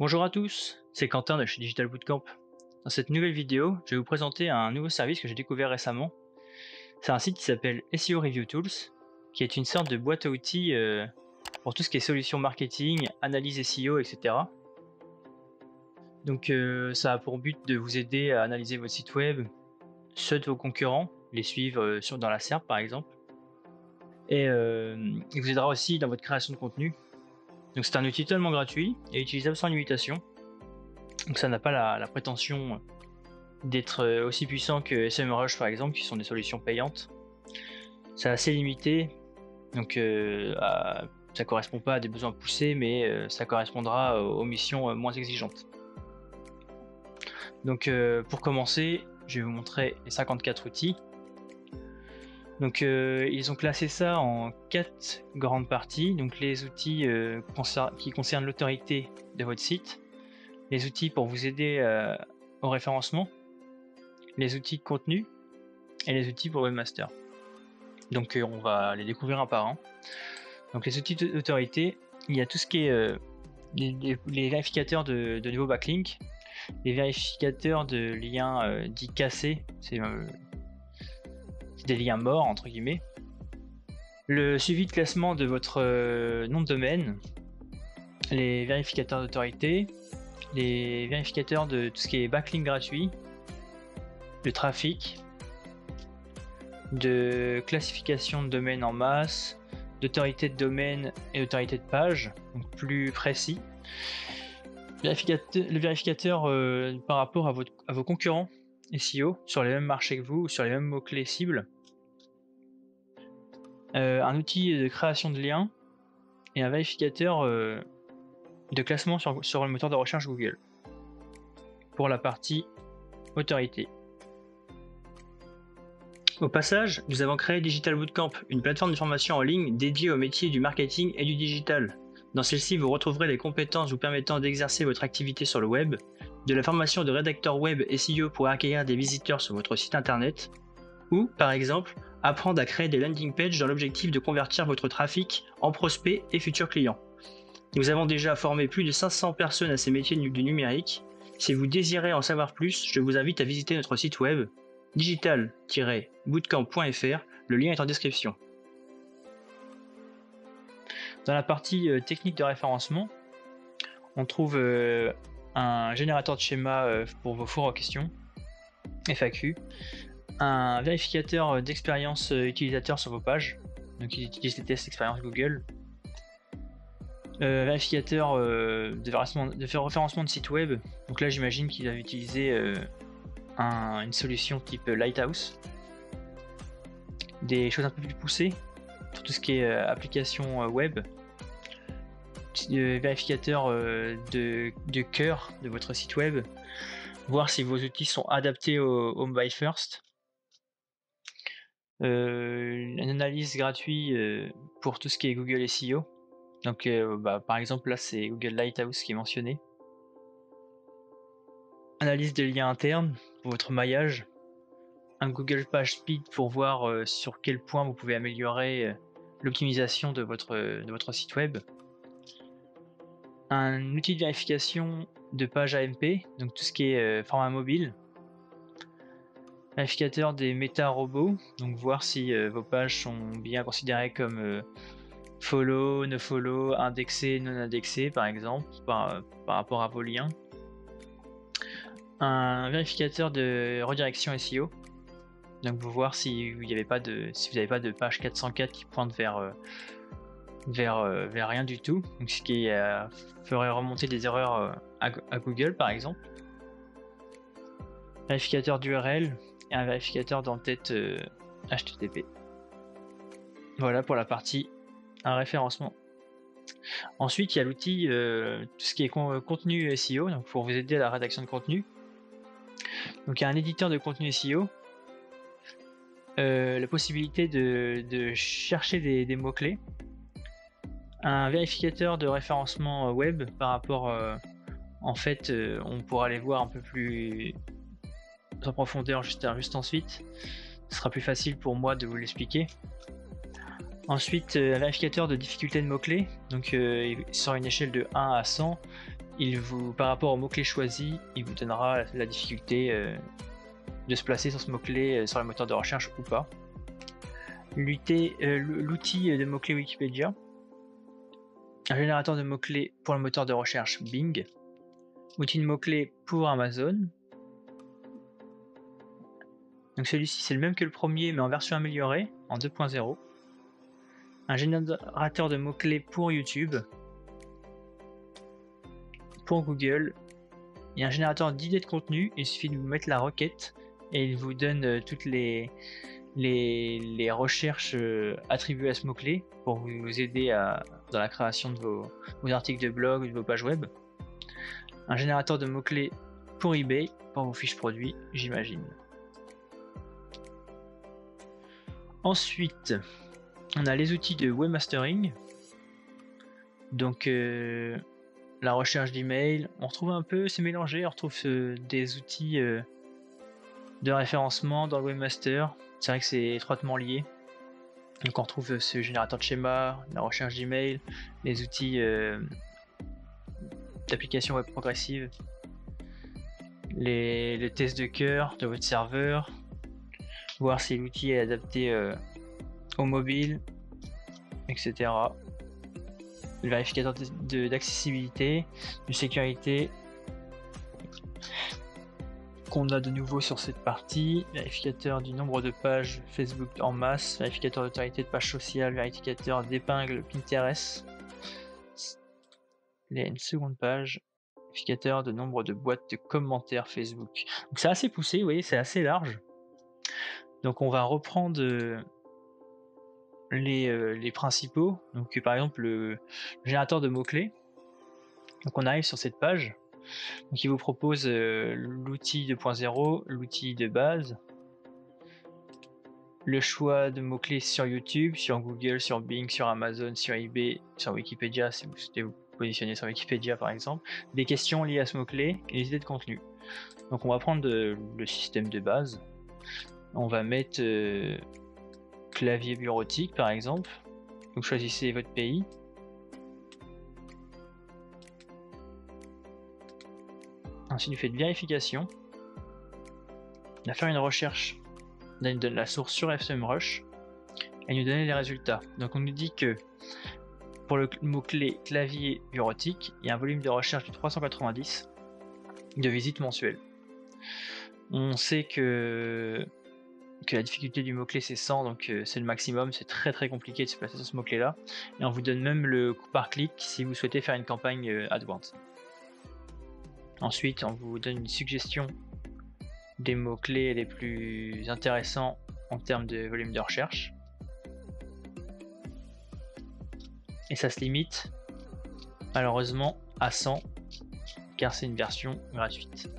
Bonjour à tous, c'est Quentin de chez Digital Bootcamp. Dans cette nouvelle vidéo, je vais vous présenter un nouveau service que j'ai découvert récemment. C'est un site qui s'appelle SEO Review Tools, qui est une sorte de boîte à outils pour tout ce qui est solutions marketing, analyse SEO, etc. Donc ça a pour but de vous aider à analyser votre site web, ceux de vos concurrents, les suivre dans la SERP par exemple, et il vous aidera aussi dans votre création de contenu. Donc c'est un outil totalement gratuit et utilisable sans limitation. Donc ça n'a pas la prétention d'être aussi puissant que SEMrush par exemple, qui sont des solutions payantes. C'est assez limité, donc ça correspond pas à des besoins poussés, mais ça correspondra aux missions moins exigeantes. Donc pour commencer, je vais vous montrer les 54 outils. Donc ils ont classé ça en 4 grandes parties. Donc les outils qui concernent l'autorité de votre site, les outils pour vous aider au référencement, les outils de contenu et les outils pour webmaster. Donc on va les découvrir un par un. Donc les outils d'autorité, il y a tout ce qui est les vérificateurs de niveau backlink, les vérificateurs de liens dits cassés, c'est des liens morts entre guillemets, le suivi de classement de votre nom de domaine, les vérificateurs d'autorité, les vérificateurs de tout ce qui est backlink gratuit, le trafic, de classification de domaine en masse, d'autorité de domaine et d'autorité de page, donc plus précis. Le vérificateur par rapport à vos concurrents SEO sur les mêmes marchés que vous ou sur les mêmes mots-clés cibles. Un outil de création de liens et un vérificateur de classement sur le moteur de recherche Google. Pour la partie autorité. Au passage, nous avons créé Digital Bootcamp, une plateforme de formation en ligne dédiée aux métiers du marketing et du digital. Dans celle-ci, vous retrouverez les compétences vous permettant d'exercer votre activité sur le web, de la formation de rédacteur web SEO pour accueillir des visiteurs sur votre site internet, ou, par exemple, apprendre à créer des landing pages dans l'objectif de convertir votre trafic en prospects et futurs clients. Nous avons déjà formé plus de 500 personnes à ces métiers du numérique. Si vous désirez en savoir plus, je vous invite à visiter notre site web digital-bootcamp.fr, le lien est en description. Dans la partie technique de référencement, on trouve un générateur de schéma pour vos fours aux questions, FAQ, un vérificateur d'expérience utilisateur sur vos pages, donc il utilise les tests d'expérience Google, vérificateur de référencement de site web, donc là j'imagine qu'il avait utilisé une solution type Lighthouse, des choses un peu plus poussées pour tout ce qui est application web, vérificateur de cœur de votre site web, voir si vos outils sont adaptés au mobile first, une analyse gratuite pour tout ce qui est Google SEO, donc par exemple là c'est Google Lighthouse qui est mentionné, analyse des liens internes pour votre maillage, un Google Page Speed pour voir sur quel point vous pouvez améliorer l'optimisation de votre site web, un outil de vérification de page AMP, donc tout ce qui est format mobile, vérificateur des méta-robots, donc voir si vos pages sont bien considérées comme follow, no follow, indexé, non indexé par exemple, par rapport à vos liens. Un vérificateur de redirection SEO, donc vous voir si vous n'avez pas de page 404 qui pointe vers rien du tout, donc ce qui ferait remonter des erreurs à Google par exemple. Vérificateur d'URL et un vérificateur d'entête HTTP. Voilà pour la partie un référencement. Ensuite il y a l'outil tout ce qui est contenu SEO, donc pour vous aider à la rédaction de contenu. Donc il y a un éditeur de contenu SEO, la possibilité de chercher des mots-clés, un vérificateur de référencement web par rapport en fait on pourra aller voir un peu plus en profondeur juste ensuite, ce sera plus facile pour moi de vous l'expliquer. Ensuite un vérificateur de difficulté de mots-clés, donc sur une échelle de 1 à 100, par rapport au mot-clé choisi, il vous donnera la difficulté de se placer sur ce mot-clé sur le moteur de recherche ou pas. L'outil de mots-clés Wikipédia. Un générateur de mots-clés pour le moteur de recherche Bing. Outil de mots-clés pour Amazon. Donc celui-ci c'est le même que le premier mais en version améliorée, en 2.0. Un générateur de mots-clés pour YouTube. Pour Google. Il y a un générateur d'idées de contenu, il suffit de vous mettre la requête et il vous donne toutes les recherches attribuées à ce mot-clé pour vous aider dans la création de vos articles de blog ou de vos pages web. Un générateur de mots-clés pour eBay, pour vos fiches produits, j'imagine. Ensuite, on a les outils de webmastering. Donc, la recherche d'email, on retrouve un peu, c'est mélangé, on retrouve des outils de référencement dans le webmaster. C'est vrai que c'est étroitement lié. Donc, on retrouve ce générateur de schéma, la recherche d'email, les outils d'application web progressive, les tests de cœur de votre serveur, voir si l'outil est adapté au mobile, etc. Le vérificateur d'accessibilité, de sécurité qu'on a de nouveau sur cette partie, vérificateur du nombre de pages Facebook en masse, vérificateur d'autorité de pages sociales, vérificateur d'épingles Pinterest. Il y a une seconde page, vérificateur de nombre de boîtes de commentaires Facebook. Donc c'est assez poussé, vous voyez, c'est assez large. Donc on va reprendre les principaux. Donc par exemple le générateur de mots-clés. Donc on arrive sur cette page. Donc il vous propose l'outil 2.0, l'outil de base, le choix de mots-clés sur YouTube, sur Google, sur Bing, sur Amazon, sur eBay, sur Wikipédia si vous souhaitez vous positionner sur Wikipédia par exemple, des questions liées à ce mot-clé et les idées de contenu. Donc on va prendre le système de base. On va mettre clavier bureautique par exemple. Donc choisissez votre pays. Ensuite, vous faites vérification. On va faire une recherche. Là, il nous donne la source sur FSMrush et il nous donne les résultats. Donc, on nous dit que pour le mot-clé clavier bureautique, il y a un volume de recherche de 390 de visites mensuelles. On sait que la difficulté du mot-clé c'est 100, donc c'est le maximum. C'est très très compliqué de se placer sur ce mot-clé-là. Et on vous donne même le coût par clic si vous souhaitez faire une campagne AdWords. Ensuite, on vous donne une suggestion des mots-clés les plus intéressants en termes de volume de recherche. Et ça se limite, malheureusement, à 100, car c'est une version gratuite.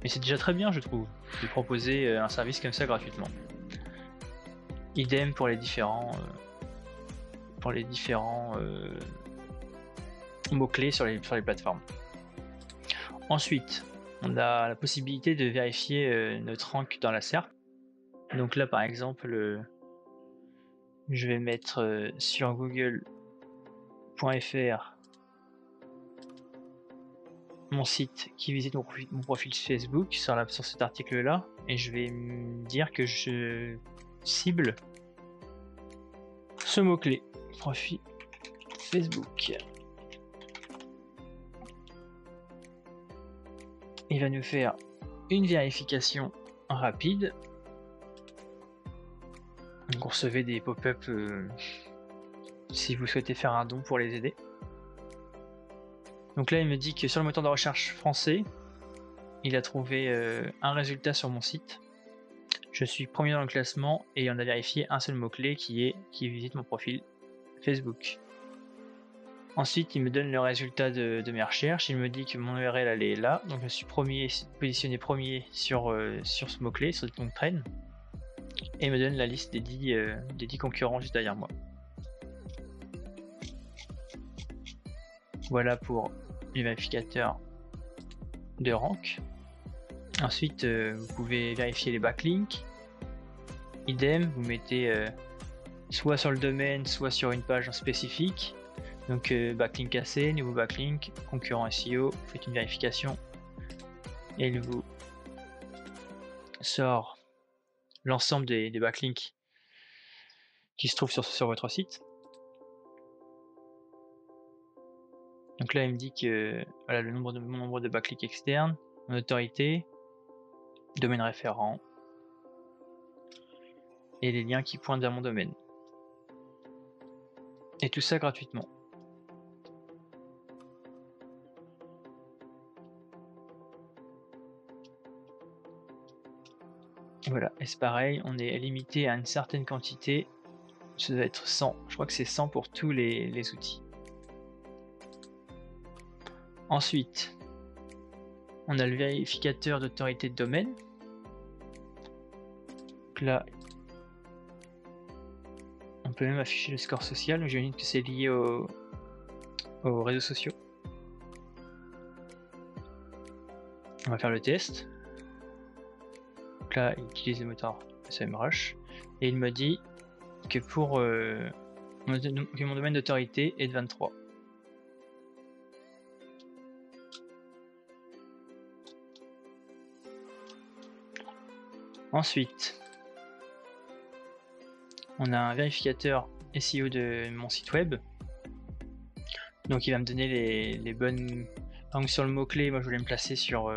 Mais c'est déjà très bien, je trouve, de proposer un service comme ça gratuitement. Idem pour les différents mots-clés sur les plateformes. Ensuite, on a la possibilité de vérifier notre rank dans la SERP. Donc là, par exemple, je vais mettre sur google.fr mon site qui visite mon profil Facebook sur cet article-là, et je vais me dire que je cible ce mot-clé, profil Facebook. Il va nous faire une vérification rapide. Donc vous recevez des pop-up si vous souhaitez faire un don pour les aider. Donc là il me dit que sur le moteur de recherche français, il a trouvé un résultat sur mon site. Je suis premier dans le classement et on a vérifié un seul mot-clé qui visite mon profil Facebook. Ensuite, il me donne le résultat de mes recherches. Il me dit que mon URL elle est là, donc je suis positionné premier sur ce mot-clé, sur cette longue traîne. Et il me donne la liste des 10 concurrents juste derrière moi. Voilà pour les vérificateurs de rank. Ensuite, vous pouvez vérifier les backlinks. Idem, vous mettez soit sur le domaine, soit sur une page spécifique. Donc backlink cassé, nouveau backlink, concurrent SEO, vous faites une vérification et il vous sort l'ensemble des backlinks qui se trouvent sur votre site. Donc là il me dit que voilà mon nombre de backlinks externes, mon autorité, domaine référent et les liens qui pointent vers mon domaine. Et tout ça gratuitement. Voilà, et c'est pareil, on est limité à une certaine quantité, ça doit être 100, je crois que c'est 100 pour tous les outils. Ensuite, on a le vérificateur d'autorité de domaine. Donc là, on peut même afficher le score social, donc j'imagine que c'est lié aux réseaux sociaux. On va faire le test. Donc là, il utilise le moteur SEMrush et il me dit que pour mon domaine d'autorité est de 23. Ensuite, on a un vérificateur SEO de mon site web. Donc il va me donner les bonnes... Par exemple sur le mot-clé, moi je voulais me placer sur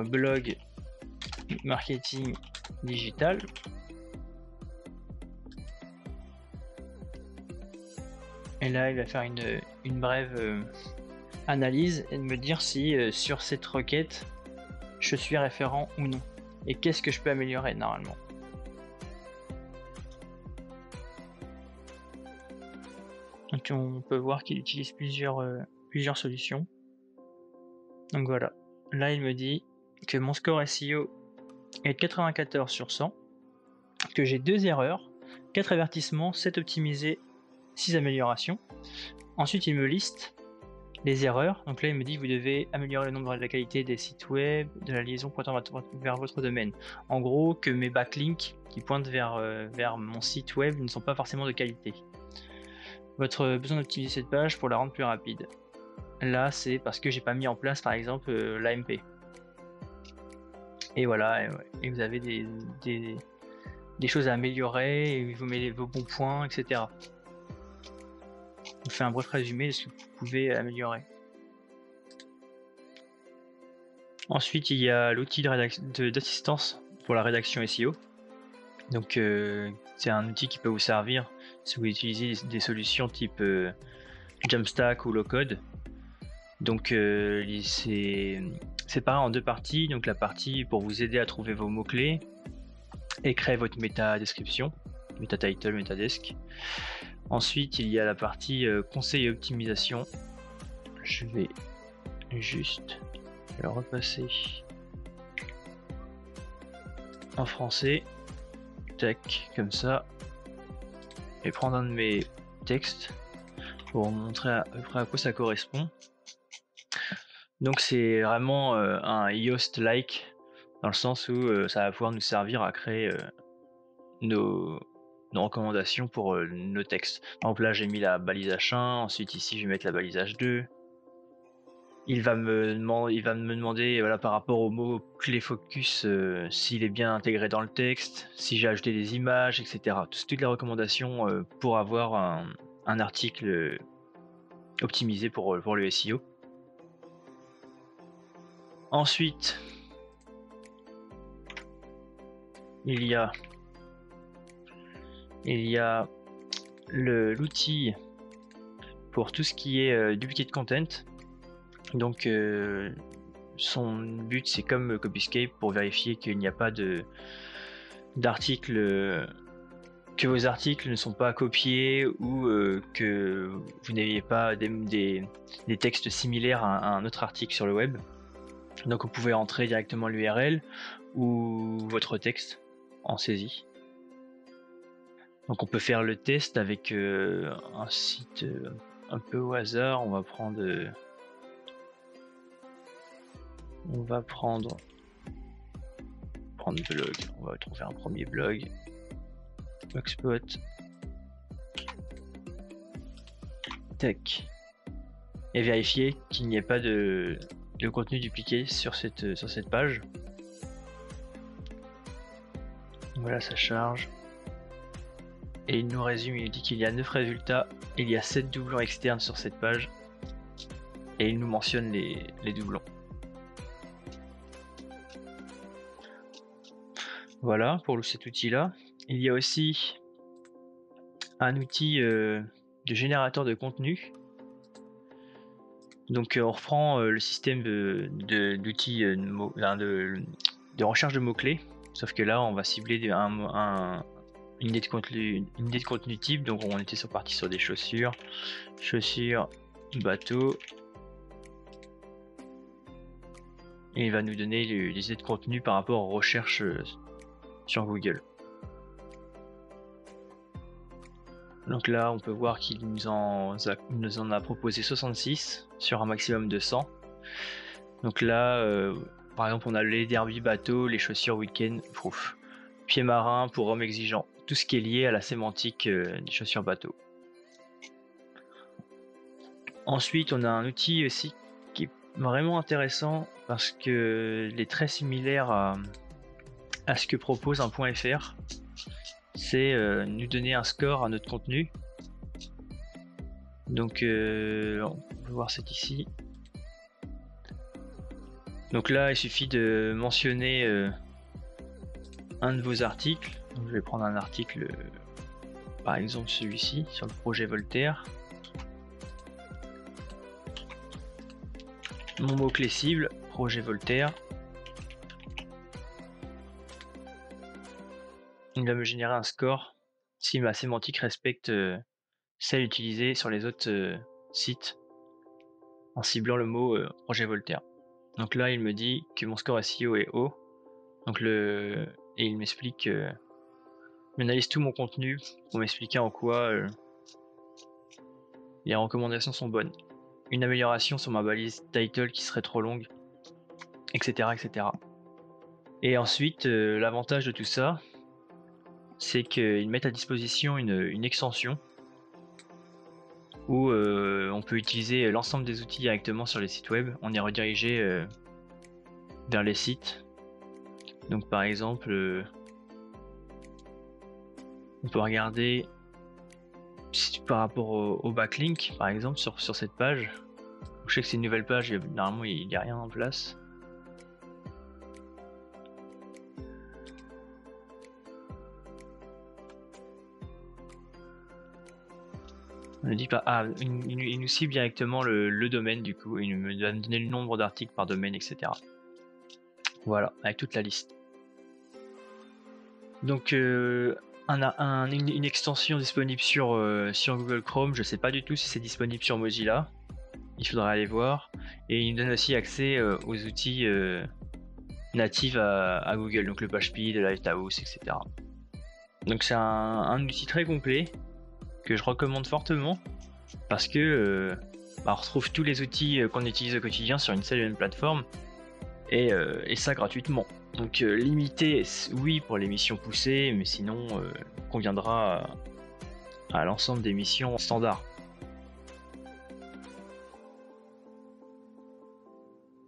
blog marketing digital. Et là il va faire une brève analyse et de me dire si sur cette requête je suis référent ou non. Et qu'est-ce que je peux améliorer normalement. Donc on peut voir qu'il utilise plusieurs solutions. Donc voilà, là il me dit que mon score SEO est de 94 sur 100, que j'ai 2 erreurs, 4 avertissements, 7 optimisés, 6 améliorations. Ensuite il me liste les erreurs, donc là il me dit que vous devez améliorer le nombre et la qualité des sites web, de la liaison pointant vers votre domaine. En gros, que mes backlinks qui pointent vers mon site web ne sont pas forcément de qualité. Votre besoin d'optimiser cette page pour la rendre plus rapide. Là c'est parce que j'ai pas mis en place par exemple l'AMP. Et voilà, et vous avez des choses à améliorer, et vous mettez vos bons points, etc. On fait un bref résumé de ce que vous pouvez améliorer. Ensuite, il y a l'outil d'assistance pour la rédaction SEO. Donc, c'est un outil qui peut vous servir si vous utilisez des solutions type Jamstack ou Lowcode. Donc, c'est séparé en deux parties. Donc, la partie pour vous aider à trouver vos mots-clés et créer votre méta-description, méta-title, méta-desk. Ensuite, il y a la partie conseil et optimisation. Je vais juste le repasser en français. Tac, comme ça. Et prendre un de mes textes pour vous montrer à peu près à quoi ça correspond. Donc c'est vraiment un Yoast-like dans le sens où ça va pouvoir nous servir à créer nos recommandations pour nos textes. Par exemple là j'ai mis la balise H1, ensuite ici je vais mettre la balise H2. Il va me demander voilà, par rapport au mot clé focus s'il est bien intégré dans le texte, si j'ai ajouté des images, etc. Toutes les recommandations pour avoir un article optimisé pour le SEO. Ensuite, il y a l'outil pour tout ce qui est duplicate content. Donc son but c'est comme Copyscape pour vérifier qu'il n'y a pas d'articles, que vos articles ne sont pas copiés ou que vous n'ayez pas des textes similaires à un autre article sur le web. Donc vous pouvez entrer directement l'URL ou votre texte en saisie. Donc on peut faire le test avec un site un peu au hasard. On va prendre blog. On va trouver un premier blog. Blogspot. Tac. Et vérifier qu'il n'y ait pas de contenu dupliqué sur cette page. Voilà, ça charge. Et il nous résume, il dit qu'il y a 9 résultats, il y a 7 doublons externes sur cette page. Et il nous mentionne les doublons. Voilà pour cet outil-là. Il y a aussi un outil de générateur de contenu. Donc on reprend le système d'outils de recherche de mots-clés. Sauf que là, on va cibler une idée de contenu type. Donc on était parti sur des chaussures, bateau. Et il va nous donner les idées de contenu par rapport aux recherches sur Google. Donc là, on peut voir qu'il nous en a proposé 66 sur un maximum de 100. Donc là, par exemple, on a les derby bateau, les chaussures week-end proof, pied marin pour homme exigeant, tout ce qui est lié à la sémantique des chaussures bateau. Ensuite, on a un outil aussi qui est vraiment intéressant parce que il est très similaire à ce que propose un .fr. C'est nous donner un score à notre contenu. Donc on peut voir c'est ici. Donc là il suffit de mentionner un de vos articles. Donc, je vais prendre un article par exemple celui-ci sur le projet Voltaire. Mon mot-clé cible, projet Voltaire. Il va me générer un score si ma sémantique respecte celle utilisée sur les autres sites en ciblant le mot projet Voltaire. Donc là, il me dit que mon score SEO est haut. Donc et il m'explique, il analyse tout mon contenu pour m'expliquer en quoi les recommandations sont bonnes. Une amélioration sur ma balise title qui serait trop longue, etc. etc. Et ensuite, l'avantage de tout ça, c'est qu'ils mettent à disposition une extension où on peut utiliser l'ensemble des outils directement sur les sites web. On est redirigé vers les sites. Donc par exemple, on peut regarder par rapport au backlink, par exemple sur cette page. Je sais que c'est une nouvelle page, normalement il n'y a rien en place. On ne dit pas. Ah, il nous cible directement le domaine du coup. Il me donne le nombre d'articles par domaine, etc. Voilà, avec toute la liste. Donc, on a une extension disponible sur Google Chrome. Je sais pas du tout si c'est disponible sur Mozilla. Il faudra aller voir. Et il nous donne aussi accès aux outils natifs à Google, donc le PageSpeed, le Lighthouse, etc. Donc c'est un outil très complet que je recommande fortement parce que on retrouve tous les outils qu'on utilise au quotidien sur une seule et même plateforme et ça gratuitement. Donc limité, oui, pour les missions poussées, mais sinon conviendra à l'ensemble des missions standards.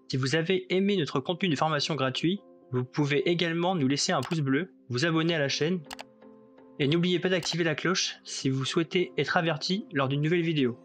Si vous avez aimé notre contenu de formation gratuit, vous pouvez également nous laisser un pouce bleu, vous abonner à la chaîne et n'oubliez pas d'activer la cloche si vous souhaitez être averti lors d'une nouvelle vidéo.